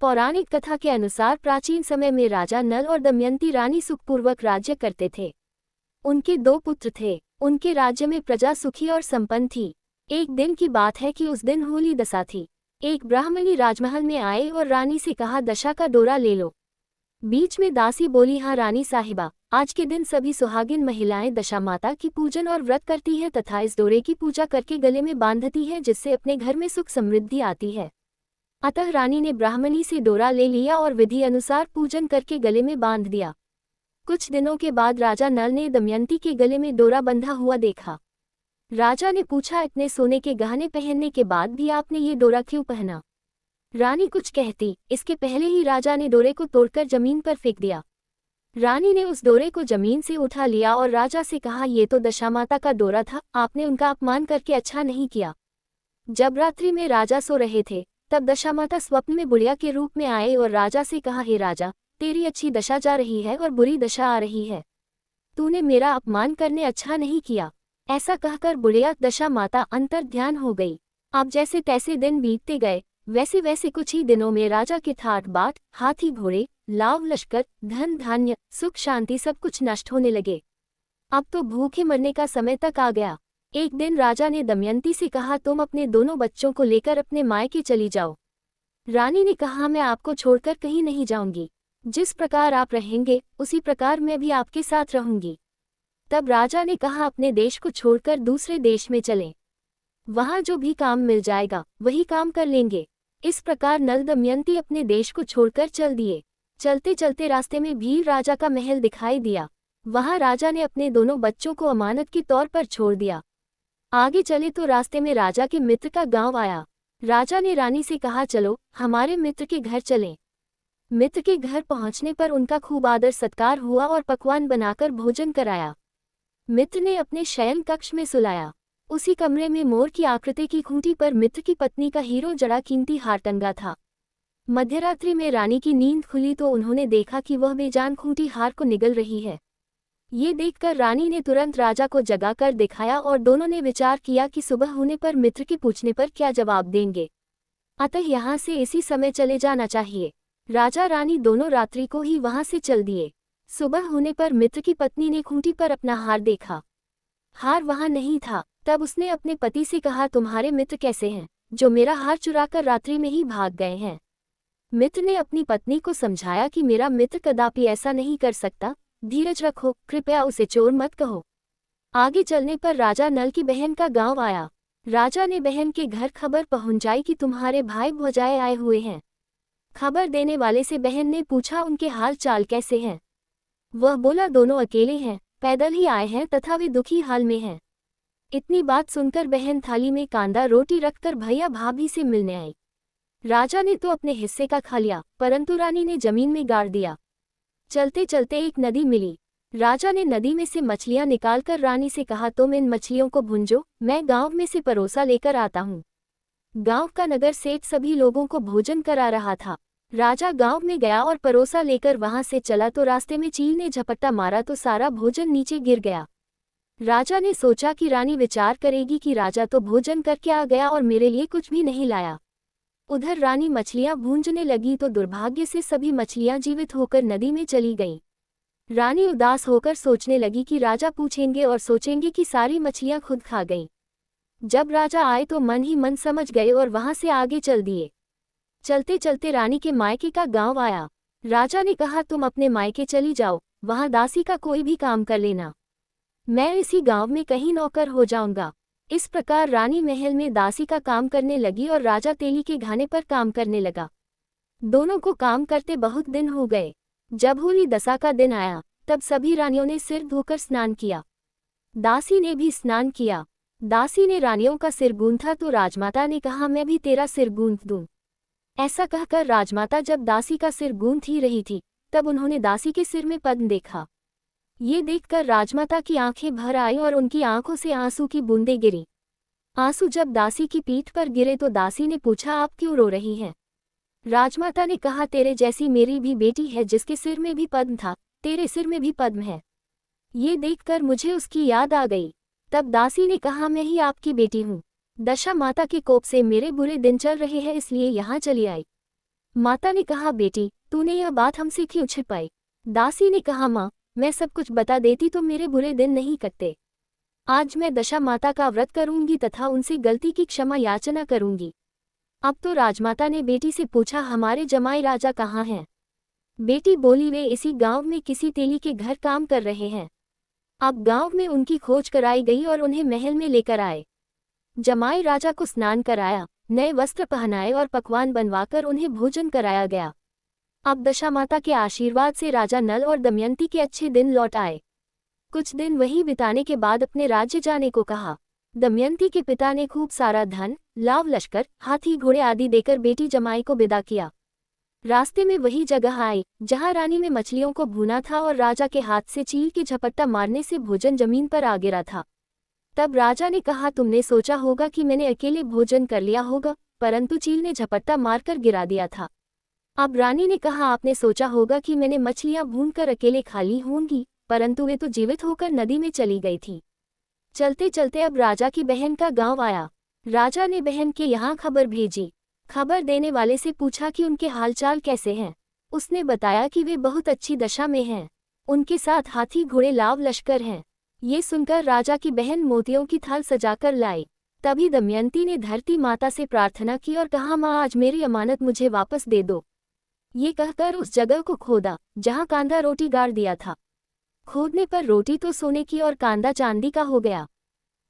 पौराणिक कथा के अनुसार प्राचीन समय में राजा नल और दमयंती रानी सुखपूर्वक राज्य करते थे। उनके 2 पुत्र थे। उनके राज्य में प्रजा सुखी और संपन्न थी। एक दिन की बात है कि उस दिन होली दशा थी। एक ब्राह्मणी राजमहल में आए और रानी से कहा, दशा का डोरा ले लो। बीच में दासी बोली, हाँ रानी साहिबा, आज के दिन सभी सुहागिन महिलाएं दशा माता की पूजन और व्रत करती हैं तथा इस डोरे की पूजा करके गले में बांधती हैं, जिससे अपने घर में सुख समृद्धि आती है। अतः रानी ने ब्राह्मणी से डोरा ले लिया और विधि अनुसार पूजन करके गले में बांध दिया। कुछ दिनों के बाद राजा नल ने दमयंती के गले में डोरा बंधा हुआ देखा। राजा ने पूछा, इतने सोने के गहने पहनने के बाद भी आपने ये डोरा क्यों पहना? रानी कुछ कहती, इसके पहले ही राजा ने डोरे को तोड़कर जमीन पर फेंक दिया। रानी ने उस डोरे को जमीन से उठा लिया और राजा से कहा, ये तो दशामाता का डोरा था, आपने उनका अपमान करके अच्छा नहीं किया। जब रात्रि में राजा सो रहे थे तब दशामाता स्वप्न में बुढ़िया के रूप में आए और राजा से कहा, हे राजा, तेरी अच्छी दशा जा रही है और बुरी दशा आ रही है। तूने मेरा अपमान करने अच्छा नहीं किया। ऐसा कहकर बुढ़िया दशा माता अंतर ध्यान हो गई। अब जैसे तैसे दिन बीतते गए, वैसे वैसे कुछ ही दिनों में राजा के ठाट बाट, हाथी घोड़े, लाव लश्कर, धन धान्य, सुख शांति सब कुछ नष्ट होने लगे। अब तो भूखे मरने का समय तक आ गया। एक दिन राजा ने दमयंती से कहा, तुम अपने दोनों बच्चों को लेकर अपने मायके चली जाओ। रानी ने कहा, मैं आपको छोड़कर कहीं नहीं जाऊंगी। जिस प्रकार आप रहेंगे उसी प्रकार मैं भी आपके साथ रहूंगी। तब राजा ने कहा, अपने देश को छोड़कर दूसरे देश में चलें। वहां जो भी काम मिल जाएगा वही काम कर लेंगे। इस प्रकार नल दमयंती अपने देश को छोड़कर चल दिए। चलते चलते रास्ते में भील राजा का महल दिखाई दिया। वहां राजा ने अपने दोनों बच्चों को अमानत के तौर पर छोड़ दिया। आगे चले तो रास्ते में राजा के मित्र का गांव आया। राजा ने रानी से कहा, चलो हमारे मित्र के घर चलें। मित्र के घर पहुंचने पर उनका खूब आदर सत्कार हुआ और पकवान बनाकर भोजन कराया। मित्र ने अपने शयन कक्ष में सुलाया। उसी कमरे में मोर की आकृति की खूंटी पर मित्र की पत्नी का हीरो जड़ा कीमती हार टंगा था। मध्यरात्रि में रानी की नींद खुली तो उन्होंने देखा कि वह बेजान खूंटी हार को निगल रही है। ये देखकर रानी ने तुरंत राजा को जगाकर दिखाया और दोनों ने विचार किया कि सुबह होने पर मित्र के पूछने पर क्या जवाब देंगे। अतः यहाँ से इसी समय चले जाना चाहिए। राजा रानी दोनों रात्रि को ही वहां से चल दिए। सुबह होने पर मित्र की पत्नी ने खूंटी पर अपना हार देखा। हार वहां नहीं था। तब उसने अपने पति से कहा, तुम्हारे मित्र कैसे हैं जो मेरा हार चुराकर रात्रि में ही भाग गए हैं? मित्र ने अपनी पत्नी को समझाया कि मेरा मित्र कदापि ऐसा नहीं कर सकता, धीरज रखो, कृपया उसे चोर मत कहो। आगे चलने पर राजा नल की बहन का गांव आया। राजा ने बहन के घर खबर पहुंचाई कि तुम्हारे भाई भौजाए आए हुए हैं। खबर देने वाले से बहन ने पूछा, उनके हाल चाल कैसे हैं? वह बोला, दोनों अकेले हैं, पैदल ही आए हैं तथा वे दुखी हाल में हैं। इतनी बात सुनकर बहन थाली में कांदा रोटी रखकर भैया भाभी से मिलने आई। राजा ने तो अपने हिस्से का खा लिया, परंतु रानी ने जमीन में गाड़ दिया। चलते चलते एक नदी मिली। राजा ने नदी में से मछलियां निकालकर रानी से कहा, तुम इन मछलियों को भूंजो, मैं गांव में से परोसा लेकर आता हूँ। गांव का नगर सेठ सभी लोगों को भोजन करा रहा था। राजा गांव में गया और परोसा लेकर वहां से चला तो रास्ते में चील ने झपट्टा मारा तो सारा भोजन नीचे गिर गया। राजा ने सोचा कि रानी विचार करेगी कि राजा तो भोजन करके आ गया और मेरे लिए कुछ भी नहीं लाया। उधर रानी मछलियां भूंजने लगी तो दुर्भाग्य से सभी मछलियां जीवित होकर नदी में चली गईं। रानी उदास होकर सोचने लगी कि राजा पूछेंगे और सोचेंगे कि सारी मछलियां खुद खा गईं। जब राजा आए तो मन ही मन समझ गए और वहां से आगे चल दिए। चलते चलते रानी के मायके का गांव आया। राजा ने कहा, तुम अपने मायके चली जाओ, वहां दासी का कोई भी काम कर लेना। मैं इसी गांव में कहीं नौकर हो जाऊंगा। इस प्रकार रानी महल में दासी का काम करने लगी और राजा तेली के घाने पर काम करने लगा। दोनों को काम करते बहुत दिन हो गए। जब होली दशा का दिन आया तब सभी रानियों ने सिर धोकर स्नान किया। दासी ने भी स्नान किया। दासी ने रानियों का सिर गूंथा तो राजमाता ने कहा, मैं भी तेरा सिर गूंथ दूं। ऐसा कहकर राजमाता जब दासी का सिर गूंथ ही रही थी तब उन्होंने दासी के सिर में पद्म देखा। ये देखकर राजमाता की आंखें भर आई और उनकी आंखों से आंसू की बूंदें गिरी। आंसू जब दासी की पीठ पर गिरे तो दासी ने पूछा, आप क्यों रो रही हैं? राजमाता ने कहा, तेरे जैसी मेरी भी बेटी है जिसके सिर में भी पद्म था, तेरे सिर में भी पद्म है। ये देखकर मुझे उसकी याद आ गई। तब दासी ने कहा, मैं ही आपकी बेटी हूँ। दशा माता के कोप से मेरे बुरे दिन चल रहे हैं इसलिए यहाँ चली आई। माता ने कहा, बेटी तूने यह बात हमसे क्यों छिपाई? दासी ने कहा, माँ मैं सब कुछ बता देती तो मेरे बुरे दिन नहीं कटते। आज मैं दशा माता का व्रत करूंगी तथा उनसे गलती की क्षमा याचना करूंगी। अब तो राजमाता ने बेटी से पूछा, हमारे जमाई राजा कहाँ हैं? बेटी बोली, वे इसी गांव में किसी तेली के घर काम कर रहे हैं। अब गांव में उनकी खोज कराई गई और उन्हें महल में लेकर आए। जमाई राजा को स्नान कराया, नए वस्त्र पहनाए और पकवान बनवाकर उन्हें भोजन कराया गया। अब दशा माता के आशीर्वाद से राजा नल और दमयंती के अच्छे दिन लौट आए। कुछ दिन वहीं बिताने के बाद अपने राज्य जाने को कहा। दमयंती के पिता ने खूब सारा धन, लाव लश्कर, हाथी घोड़े आदि देकर बेटी जमाई को विदा किया। रास्ते में वही जगह आई जहां रानी ने मछलियों को भूना था और राजा के हाथ से चील के झपट्टा मारने से भोजन जमीन पर आ गिरा था। तब राजा ने कहा, तुमने सोचा होगा कि मैंने अकेले भोजन कर लिया होगा, परंतु चील ने झपट्टा मारकर गिरा दिया था। अब रानी ने कहा, आपने सोचा होगा कि मैंने मछलियां भूनकर अकेले खा ली होंगी, परंतु वे तो जीवित होकर नदी में चली गई थी। चलते चलते अब राजा की बहन का गांव आया। राजा ने बहन के यहाँ खबर भेजी। खबर देने वाले से पूछा कि उनके हालचाल कैसे हैं। उसने बताया कि वे बहुत अच्छी दशा में हैं। उनके साथ हाथी घोड़े लाव लश्कर हैं। ये सुनकर राजा की बहन मोतियों की थाल सजाकर लाई। तभी दमयंती ने धरती माता से प्रार्थना की और कहा, माँ आज मेरी अमानत मुझे वापस दे दो। ये कहकर उस जगह को खोदा जहाँ कांदा रोटी गाड़ दिया था। खोदने पर रोटी तो सोने की और कांदा चांदी का हो गया।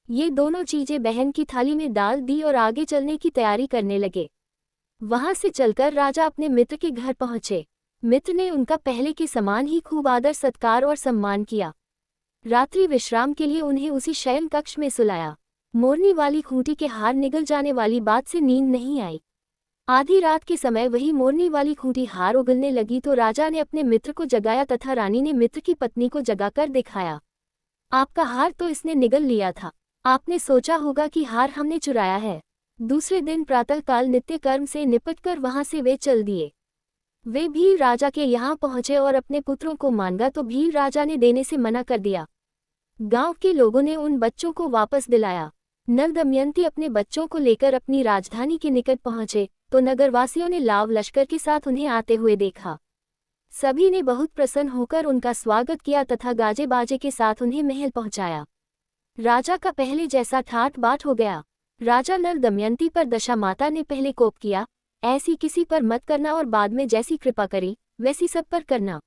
ये दोनों चीजें बहन की थाली में डाल दी और आगे चलने की तैयारी करने लगे। वहां से चलकर राजा अपने मित्र के घर पहुंचे। मित्र ने उनका पहले के समान ही खूब आदर सत्कार और सम्मान किया। रात्रि विश्राम के लिए उन्हें उसी शयन कक्ष में सुलाया। मोरनी वाली खूंटी के हार निगल जाने वाली बात से नींद नहीं आई। आधी रात के समय वही मोरनी वाली खूंटी हार उगलने लगी तो राजा ने अपने मित्र को जगाया तथा रानी ने मित्र की पत्नी को जगाकर दिखाया, आपका हार तो इसने निगल लिया था। आपने सोचा होगा कि हार हमने चुराया है। दूसरे दिन प्रातःकाल नित्य कर्म से निपटकर वहां से वे चल दिए। वे भील राजा के यहाँ पहुंचे और अपने पुत्रों को मांगा तो भील राजा ने देने से मना कर दिया। गांव के लोगों ने उन बच्चों को वापस दिलाया। नल दमयंती अपने बच्चों को लेकर अपनी राजधानी के निकट पहुंचे तो नगरवासियों ने लाव लश्कर के साथ उन्हें आते हुए देखा। सभी ने बहुत प्रसन्न होकर उनका स्वागत किया तथा गाजे बाजे के साथ उन्हें महल पहुंचाया। राजा का पहले जैसा ठाट बाट हो गया। राजा नल दमयंती पर दशा माता ने पहले कोप किया, ऐसी किसी पर मत करना और बाद में जैसी कृपा करी वैसी सब पर करना।